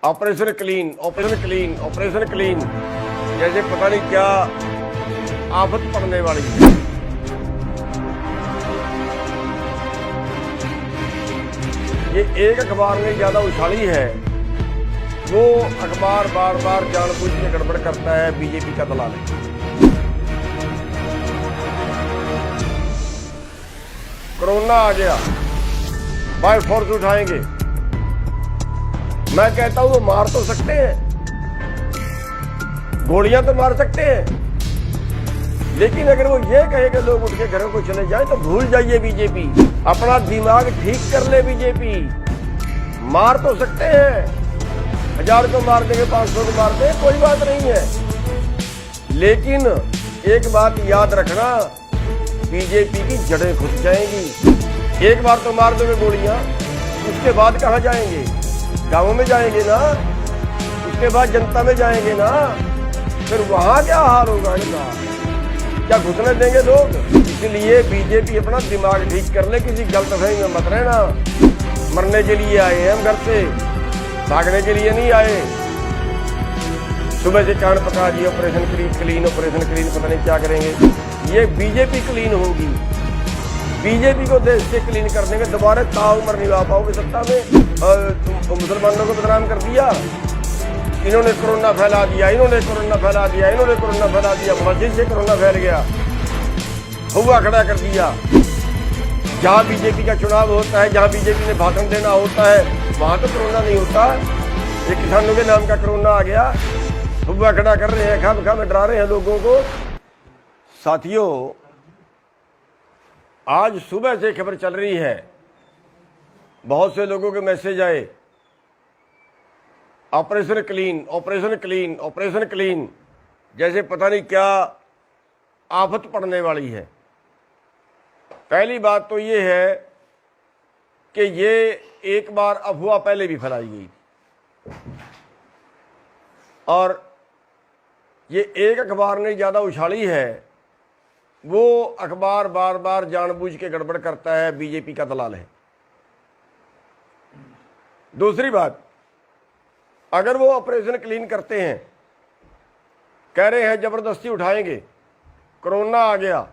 Operation clean, operation clean, operation clean, जैसे पता नहीं क्या आफत पड़ने वाली है। ये एक अखबार ने ज्यादा उछाली है, वो अखबार बार बार जानबूझ के गड़बड़ करता है, बीजेपी का दलाल है। कोरोना आ गया, बाय फोर्स उठाएंगे। मैं कहता हूं वो मार तो सकते हैं, गोलियां तो मार सकते हैं, लेकिन अगर वो ये कहे कि लोग उठ के घरों को चले जाएं तो भूल जाइए बीजेपी। अपना दिमाग ठीक कर ले बीजेपी। मार तो सकते हैं, 1000 को मार देंगे, 500 को मार देंगे, कोई बात नहीं है, लेकिन एक बात याद रखना, बीजेपी की जड़ें घुस जाएंगी। एक बार तो मार दोगे गोलियां, उसके बाद कहां जाएंगे? गांवों में जाएंगे ना, उसके बाद जनता में जाएंगे ना, फिर वहां क्या हाल होगा इनका? क्या घुसने देंगे लोग? इसलिए बीजेपी अपना दिमाग ठीक कर ले, किसी गलतफहमी में मत रहना। मरने के लिए आए हैं हम घर से, भागने के लिए नहीं आए। सुबह से कान पका दिए, ऑपरेशन क्लीन, ऑपरेशन क्लीन, पता नहीं क्या करेंगे। ये बीजेपी क्लीन होगी, बीजेपी को देश से क्लीन कर देंगे। दोबारा ताउम्र नहीं आ पाओगे सत्ता में। मुसलमानों को बदनाम कर दिया, इन्होंने कोरोना फैला दिया, इन्होंने कोरोना फैला दिया, इन्होंने कोरोना फैला दिया, मस्जिद से कोरोना फैल गया, हुआ खड़ा कर दिया। जहां बीजेपी का चुनाव होता है, जहां बीजेपी ने भाषण देना होता है, वहां तो कोरोना नहीं होता। ये किसानों के नाम का कोरोना आ गया, हुआ खड़ा कर रहे हैं, खाम खाम डरा रहे हैं लोगों को। साथियों, आज सुबह से खबर चल रही है, बहुत से लोगों के मैसेज आए, operation clean, operation clean, operation clean, जैसे पता नहीं क्या आफत पड़ने वाली है। पहली बात तो ये है कि ये एक बार अफवाह पहले भी फैलाई गई थी, और ये एक अखबार ने ज्यादा उछाली है, वो अखबार बार बार जानबूझ के गड़बड़ करता है, बीजेपी का दलाल है। दूसरी बात, अगर वो ऑपरेशन क्लीन करते हैं, कह रहे हैं जबरदस्ती उठाएंगे, कोरोना आ गया,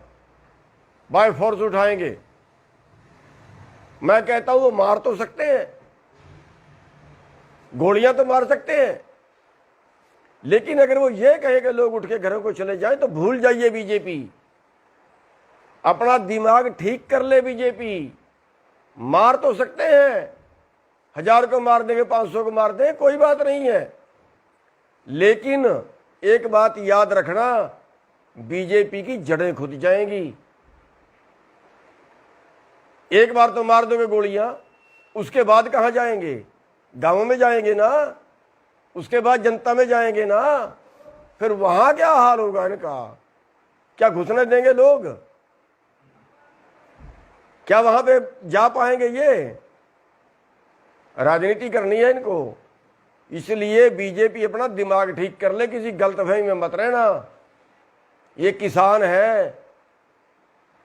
बाय फोर्स उठाएंगे, मैं कहता हूं वो मार तो सकते हैं, गोलियां तो मार सकते हैं, लेकिन अगर वो ये कहे कि लोग उठ के घरों को चले जाएं तो भूल जाइए बीजेपी। अपना दिमाग ठीक कर ले बीजेपी। मार तो सकते हैं, 1000 को मार देंगे, 500 को मार देंगे, कोई बात नहीं है, लेकिन एक बात याद रखना, बीजेपी की जड़ें खुद जाएंगी। एक बार तो मार दोगे गोलियां, उसके बाद कहां जाएंगे? गांवों में जाएंगे ना, उसके बाद जनता में जाएंगे ना, फिर वहां क्या हाल होगा इनका? क्या घुसने देंगे लोग? क्या वहां पे जा पाएंगे? ये राजनीति करनी है इनको। इसलिए बीजेपी अपना दिमाग ठीक कर ले, किसी गलतफहमी में मत रहना। ये किसान है,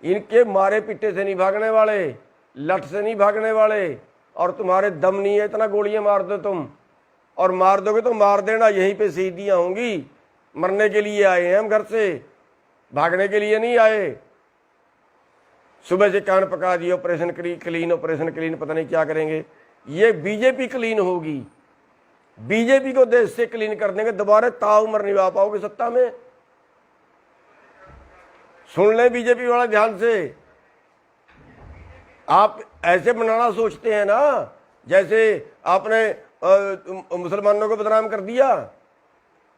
इनके मारे पिट्टे से नहीं भागने वाले, लठ से नहीं भागने वाले, और तुम्हारे दम नहीं है इतना गोलियां मार दो तुम, और मार दोगे तो मार देना, यहीं पे शहीदियां होंगी। मरने के लिए आए हैं हम घर से, भागने के लिए नहीं आए। सुबह से कान पका दिए, ऑपरेशन क्लीन, ऑपरेशन क्लीन, पता नहीं क्या करेंगे। ये बीजेपी क्लीन होगी, बीजेपी को देश से क्लीन कर देंगे। दोबारा ताउम्र नहीं आ पाओगे सत्ता में। सुन ले बीजेपी वाला ध्यान से, आप ऐसे बनाना सोचते हैं ना, जैसे आपने मुसलमानों को बदनाम कर दिया,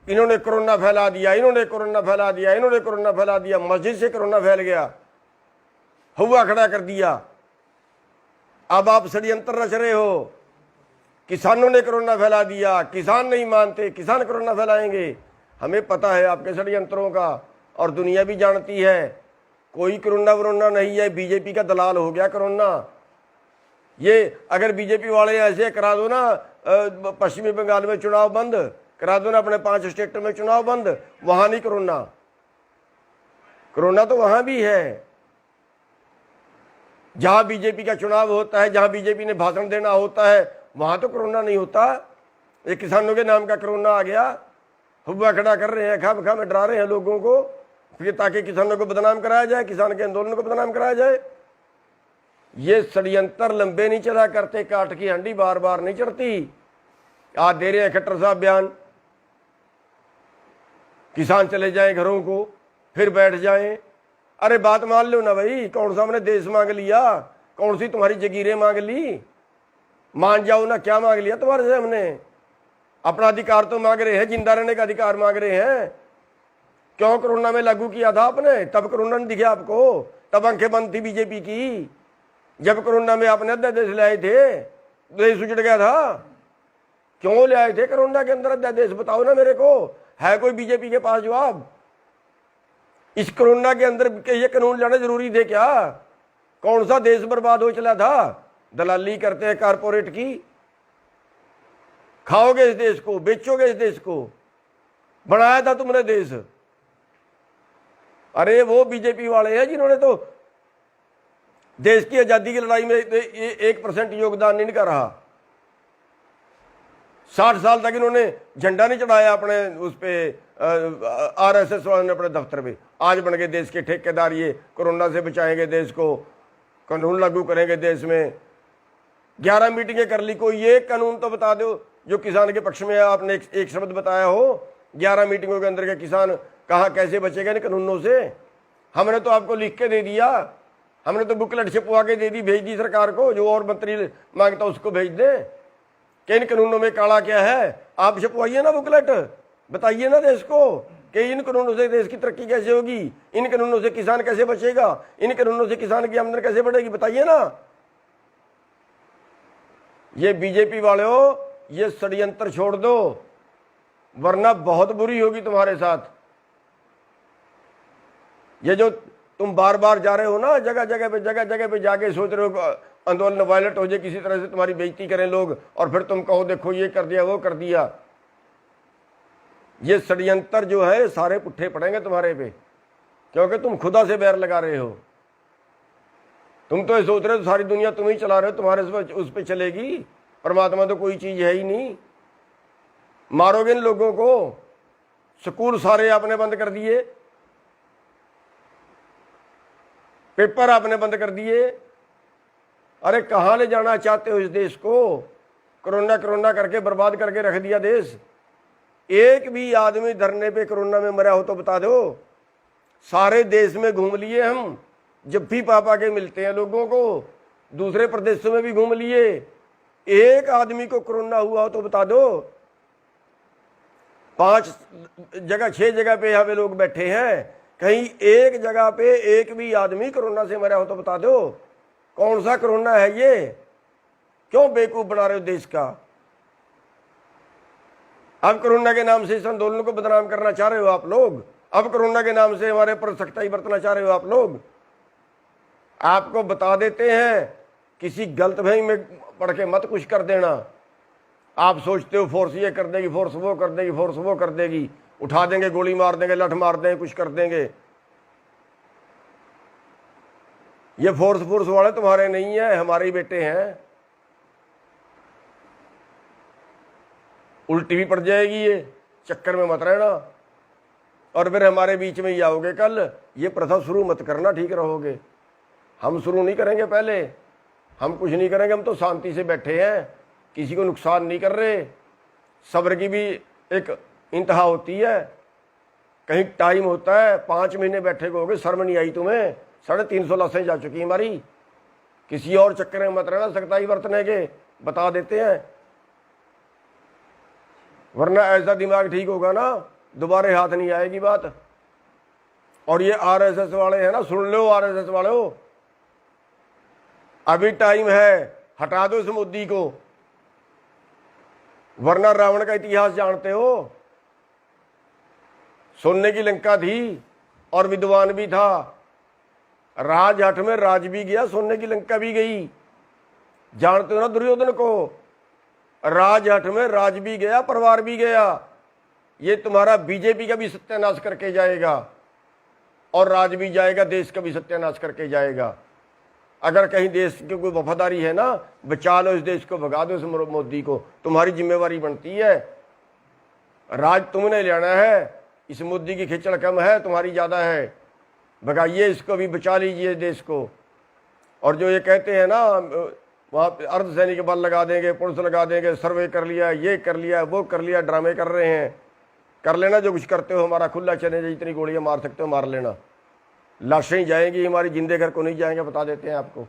इन्होंने कोरोना फैला दिया, इन्होंने कोरोना फैला दिया, इन्होंने कोरोना फैला दिया, मस्जिद से कोरोना फैल गया, हुआ खड़ा कर दिया। अब आप षड्यंत्र रच रहे हो, किसानों ने कोरोना फैला दिया, किसान नहीं मानते, किसान कोरोना फैलाएंगे। हमें पता है आपके षड्यंत्रों का, और दुनिया भी जानती है, कोई कोरोना वरोना नहीं है, बीजेपी का दलाल हो गया कोरोना। ये अगर बीजेपी वाले ऐसे करा दो ना, पश्चिमी बंगाल में चुनाव बंद करा दो ना, अपने 5 स्टेट में चुनाव बंद, वहां नहीं कोरोना, कोरोना तो वहां भी है। जहां बीजेपी का चुनाव होता है, जहां बीजेपी ने भाषण देना होता है, वहां तो कोरोना नहीं होता। ये किसानों के नाम का कोरोना आ गया, हुआ खड़ा कर रहे हैं, खा में डरा रहे हैं लोगों को, फिर ताकि किसानों को बदनाम कराया जाए, किसान के आंदोलन को बदनाम कराया जाए। ये षड्यंत्र लंबे नहीं चला करते, काट की हंडी बार बार नहीं चढ़ती। आज दे रहे हैं खट्टर साहब बयान, किसान चले जाएं घरों को, फिर बैठ जाएं। अरे बात मान लो ना भाई, कौन सा हमने देश मांग लिया, कौन सी तुम्हारी जगीरें मांग ली, मान जाओ ना। क्या मांग लिया तुम्हारे से हमने? अपना अधिकार तो मांग रहे हैं, जिंदा रहने का अधिकार मांग रहे हैं। क्यों कोरोना में लागू किया था आपने? तब कोरोना नहीं दिखे आपको, तब आंखें बंद थी बीजेपी की। जब कोरोना में आपने अध्यादेश ले आए थे, देश उजड़ गया था। क्यों ले आए थे कोरोना के अंदर अध्यादेश? बताओ ना मेरे को, है कोई बीजेपी के पास जवाब? इस कोरोना के अंदर ये कानून लाना जरूरी थे क्या? कौन सा देश बर्बाद हो चला था? दलाली करते हैं कारपोरेट की। खाओगे इस देश को, बेचोगे इस देश को, बनाया था तुमने देश। अरे वो बीजेपी वाले हैं जिन्होंने तो देश की आजादी की लड़ाई में 1% योगदान नहीं कर रहा। 60 साल तक इन्होंने झंडा नहीं चढ़ाया अपने उस पे, आरएसएस वालों ने अपने दफ्तर पे। आज बन गए देश के ठेकेदार, ये कोरोना से बचाएंगे देश को, कानून लागू करेंगे देश में। 11 मीटिंगें कर ली, कोई ये कानून तो बता दो जो किसान के पक्ष में आपने एक शब्द बताया हो। 11 मीटिंगों के अंदर के किसान कहाँ कैसे बचेगा इन कानूनों से? हमने तो आपको लिख के दे दिया, हमने तो बुकलेट छपवा के दे दी, भेज दी सरकार को, जो और मंत्री मांगता उसको भेज दे कि इन कानूनों में काला क्या है। आप छपवाइए ना बुकलेट, बताइए ना देश को कि इन कानूनों से देश की तरक्की कैसे होगी, इन कानूनों से किसान कैसे बचेगा, इन कानूनों से किसान की आमदनी कैसे बढ़ेगी, बताइए ना। ये बीजेपी वाले हो, ये षड्यंत्र छोड़ दो, वरना बहुत बुरी होगी तुम्हारे साथ। ये जो तुम बार बार जा रहे हो ना, जगह जगह पे जाके सोच रहे हो आंदोलन वायलेट हो जाए, किसी तरह से तुम्हारी बेइज्जती करें लोग, और फिर तुम कहो देखो ये कर दिया वो कर दिया। ये षड्यंत्र जो है सारे पुट्ठे पड़ेंगे तुम्हारे पे, क्योंकि तुम खुदा से बैर लगा रहे हो। तुम तो ये सोच रहे हो सारी दुनिया तुम ही चला रहे हो, तुम्हारे उस पे चलेगी। परमात्मा तो कोई चीज है ही नहीं। मारोगे इन लोगों को। स्कूल सारे आपने बंद कर दिए, पेपर आपने बंद कर दिए। अरे कहाँ ले जाना चाहते हो इस देश को? कोरोना कोरोना करके बर्बाद करके रख दिया देश। एक भी आदमी धरने पे कोरोना में मरा हो तो बता दो। सारे देश में घूम लिए हम, जब भी पापा के मिलते हैं लोगों को, दूसरे प्रदेशों में भी घूम लिए। एक आदमी को कोरोना हुआ हो तो बता दो। 5 जगह 6 जगह पे यहाँ पे लोग बैठे हैं, कहीं एक जगह पे एक भी आदमी कोरोना से मरा हो तो बता दो। कौन सा कोरोना है ये? क्यों बेवकूफ बना रहे हो देश का? अब कोरोना के नाम से इस आंदोलन को बदनाम करना चाह रहे हो आप लोग। अब कोरोना के नाम से हमारे पर सख्ताई बरतना चाह रहे हो आप लोग। आपको बता देते हैं, किसी गलतफहमी में पढ़ के मत कुछ कर देना। आप सोचते हो फोर्स ये कर देगी, फोर्स वो कर देगी, फोर्स वो कर देगी, उठा देंगे, गोली मार देंगे, लठ मार देंगे, कुछ कर देंगे। ये फोर्स वाले तुम्हारे नहीं है, हमारे ही बेटे हैं। उल्टी भी पड़ जाएगी, ये चक्कर में मत रहना, और फिर हमारे बीच में ही आओगे कल। ये प्रथा शुरू मत करना, ठीक रहोगे। हम शुरू नहीं करेंगे, पहले हम कुछ नहीं करेंगे। हम तो शांति से बैठे हैं, किसी को नुकसान नहीं कर रहे। सब्र की भी एक इंतहा होती है, कहीं टाइम होता है। 5 महीने बैठे होगे, शर्म नहीं आई तुम्हें? 350 लाशें जा चुकी हमारी। किसी और चक्कर में मत रहना, सख्ताई बरतने के बता देते हैं, वरना ऐसा दिमाग ठीक होगा ना, दोबारा हाथ नहीं आएगी बात। और ये आरएसएस वाले हैं ना, सुन लो आरएसएस वाले हो, अभी टाइम है, हटा दो इस मोदी को, वरना रावण का इतिहास जानते हो। सोने की लंका थी और विद्वान भी था, राजहट में राज भी गया, सोने की लंका भी गई। जानते हो ना दुर्योधन को? राजहट में राज भी गया, परिवार भी गया। ये तुम्हारा बीजेपी का भी सत्यानाश करके जाएगा, और राज भी जाएगा, देश का भी सत्यानाश करके जाएगा। अगर कहीं देश की कोई वफादारी है ना, बचा लो इस देश को, भगा दो इस मोदी को, तुम्हारी जिम्मेवारी बनती है। राज तुमने लेना है, इस मोदी की खिचड़ कम है, तुम्हारी ज़्यादा है। भगाइए इसको भी, बचा लीजिए देश को। और जो ये कहते हैं ना वहाँ अर्धसैनिक बल लगा देंगे, पुलिस लगा देंगे, सर्वे कर लिया, ये कर लिया, वो कर लिया, ड्रामे कर रहे हैं। कर लेना जो कुछ करते हो, हमारा खुला चैलेंज है, जितनी गोलियां मार सकते हो मार लेना। लाशें ही जाएंगी हमारी, जिंदे घर को नहीं जाएंगे, बता देते हैं आपको।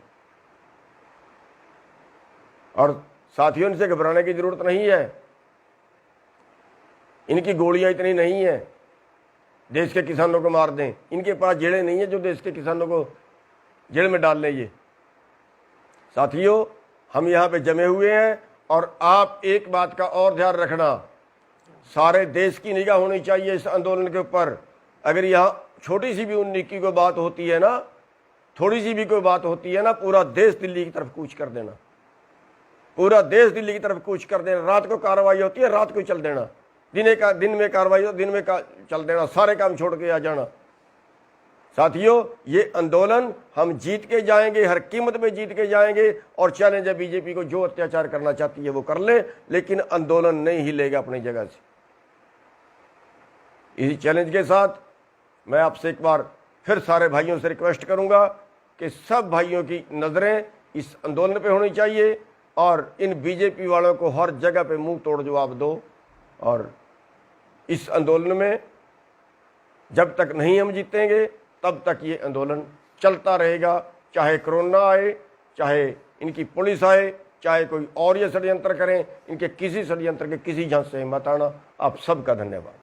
और साथियों, इनसे घबराने की जरूरत नहीं है, इनकी गोलियां इतनी नहीं है देश के किसानों को मार दें। इनके पास जेलें नहीं है जो देश के किसानों को जेल में डाल लें। ये साथियों, हम यहाँ पे जमे हुए हैं और आप एक बात का और ध्यान रखना, सारे देश की निगाह होनी चाहिए इस आंदोलन के ऊपर। अगर यहाँ छोटी सी भी उन्नीकी कोई बात होती है ना, थोड़ी सी भी कोई बात होती है ना, पूरा देश दिल्ली की तरफ कूच कर देना, पूरा देश दिल्ली की तरफ कूच कर देना। रात को कार्रवाई होती है, रात को चल देना, दिन में कार्रवाई हो, दिन में चल देना, सारे काम छोड़ के आ जाना। साथियों, ये आंदोलन हम जीत के जाएंगे, हर कीमत में जीत के जाएंगे। और चैलेंज है बीजेपी को, जो अत्याचार करना चाहती है वो कर ले, लेकिन आंदोलन नहीं हिलेगा अपनी जगह से। इसी चैलेंज के साथ मैं आपसे एक बार फिर सारे भाइयों से रिक्वेस्ट करूंगा कि सब भाइयों की नज़रें इस आंदोलन पे होनी चाहिए और इन बीजेपी वालों को हर जगह पे मुंह तोड़ जवाब दो। और इस आंदोलन में जब तक नहीं हम जीतेंगे तब तक ये आंदोलन चलता रहेगा, चाहे कोरोना आए, चाहे इनकी पुलिस आए, चाहे कोई और ये षड्यंत्र करें। इनके किसी षड्यंत्र के किसी झांसे से मत आना। आप सबका धन्यवाद।